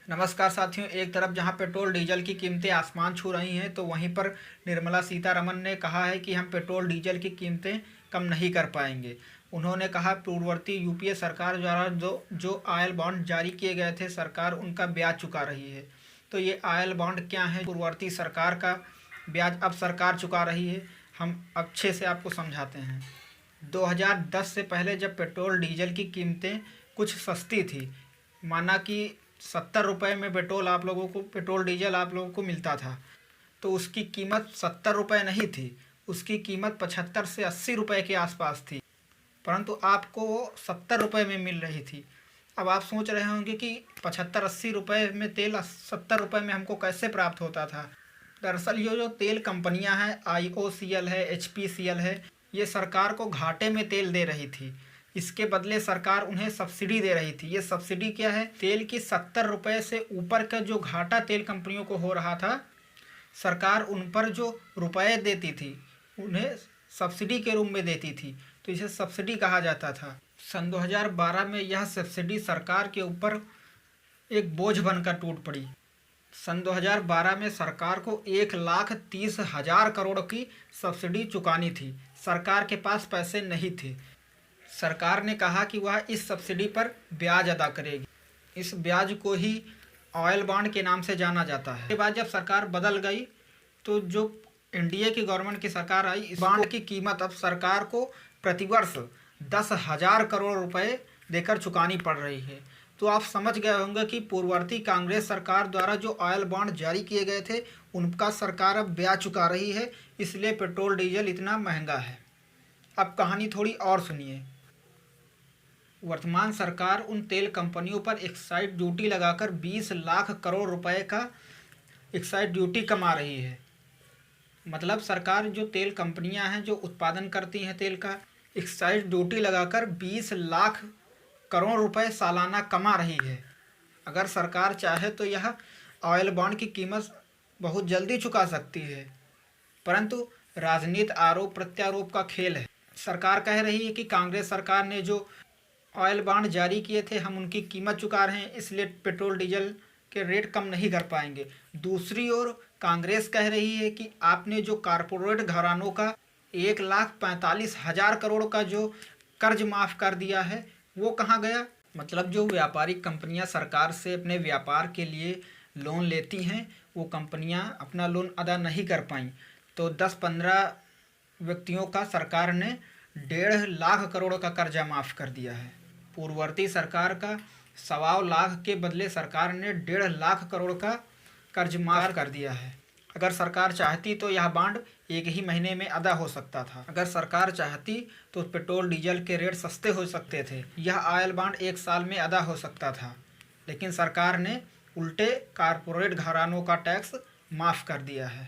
नमस्कार साथियों। एक तरफ जहां पेट्रोल डीजल की कीमतें आसमान छू रही हैं, तो वहीं पर निर्मला सीतारमण ने कहा है कि हम पेट्रोल डीजल की कीमतें कम नहीं कर पाएंगे। उन्होंने कहा पूर्ववर्ती यूपीए सरकार द्वारा जो ऑयल बॉन्ड जारी किए गए थे, सरकार उनका ब्याज चुका रही है। तो ये ऑयल बॉन्ड क्या है, पूर्ववर्ती सरकार का ब्याज अब सरकार चुका रही है। हम अच्छे से आपको समझाते हैं। 2010 से पहले जब पेट्रोल डीजल की कीमतें कुछ सस्ती थी, माना कि 70 रुपये में पेट्रोल डीजल आप लोगों को मिलता था, तो उसकी कीमत 70 रुपये नहीं थी, उसकी कीमत 75 से 80 रुपये के आसपास थी, परंतु आपको वो 70 रुपये में मिल रही थी। अब आप सोच रहे होंगे कि 75-80 रुपये में तेल 70 रुपये में हमको कैसे प्राप्त होता था। दरअसल ये जो तेल कंपनियां हैं, IOCL है, HPCL है, ये सरकार को घाटे में तेल दे रही थी। इसके बदले सरकार उन्हें सब्सिडी दे रही थी। ये सब्सिडी क्या है? तेल की 70 रुपये से ऊपर का जो घाटा तेल कंपनियों को हो रहा था, सरकार उन पर जो रुपए देती थी उन्हें सब्सिडी के रूप में देती थी, तो इसे सब्सिडी कहा जाता था। सन 2012 में यह सब्सिडी सरकार के ऊपर एक बोझ बनकर टूट पड़ी। सन 2012 में सरकार को 1,30,000 करोड़ की सब्सिडी चुकानी थी। सरकार के पास पैसे नहीं थे। सरकार ने कहा कि वह इस सब्सिडी पर ब्याज अदा करेगी। इस ब्याज को ही ऑयल बॉन्ड के नाम से जाना जाता है। इसके बाद जब सरकार बदल गई, तो जो एनडीए की गवर्नमेंट की सरकार आई, इस बॉन्ड की कीमत अब सरकार को प्रतिवर्ष 10,000 करोड़ रुपए देकर चुकानी पड़ रही है। तो आप समझ गए होंगे कि पूर्ववर्ती कांग्रेस सरकार द्वारा जो ऑयल बॉन्ड जारी किए गए थे, उनका सरकार अब ब्याज चुका रही है, इसलिए पेट्रोल डीजल इतना महंगा है। अब कहानी थोड़ी और सुनिए। वर्तमान सरकार उन तेल कंपनियों पर एक्साइज ड्यूटी लगाकर 20 लाख करोड़ रुपए का एक्साइज ड्यूटी कमा रही है। मतलब सरकार जो तेल कंपनियां हैं जो उत्पादन करती हैं तेल का, एक्साइज ड्यूटी लगाकर 20 लाख करोड़ रुपए सालाना कमा रही है। अगर सरकार चाहे तो यह ऑयल बॉन्ड की कीमत बहुत जल्दी चुका सकती है, परंतु राजनीति आरोप प्रत्यारोप का खेल है। सरकार कह रही है कि कांग्रेस सरकार ने जो ऑयल बॉन्ड जारी किए थे, हम उनकी कीमत चुका रहे हैं, इसलिए पेट्रोल डीजल के रेट कम नहीं कर पाएंगे। दूसरी ओर कांग्रेस कह रही है कि आपने जो कारपोरेट घरानों का 1,45,000 करोड़ का जो कर्ज माफ़ कर दिया है, वो कहाँ गया? मतलब जो व्यापारिक कंपनियां सरकार से अपने व्यापार के लिए लोन लेती हैं, वो कंपनियां अपना लोन अदा नहीं कर पाईं, तो 10-15 व्यक्तियों का सरकार ने 1.5 लाख करोड़ का कर्जा माफ़ कर दिया है। पूर्ववर्ती सरकार का 1.25 लाख के बदले सरकार ने 1.5 लाख करोड़ का कर्ज माफ़ कर दिया है। अगर सरकार चाहती तो यह बॉन्ड एक ही महीने में अदा हो सकता था। अगर सरकार चाहती तो पेट्रोल डीजल के रेट सस्ते हो सकते थे। यह ऑयल बॉन्ड 1 साल में अदा हो सकता था, लेकिन सरकार ने उल्टे कारपोरेट घरानों का टैक्स माफ़ कर दिया है।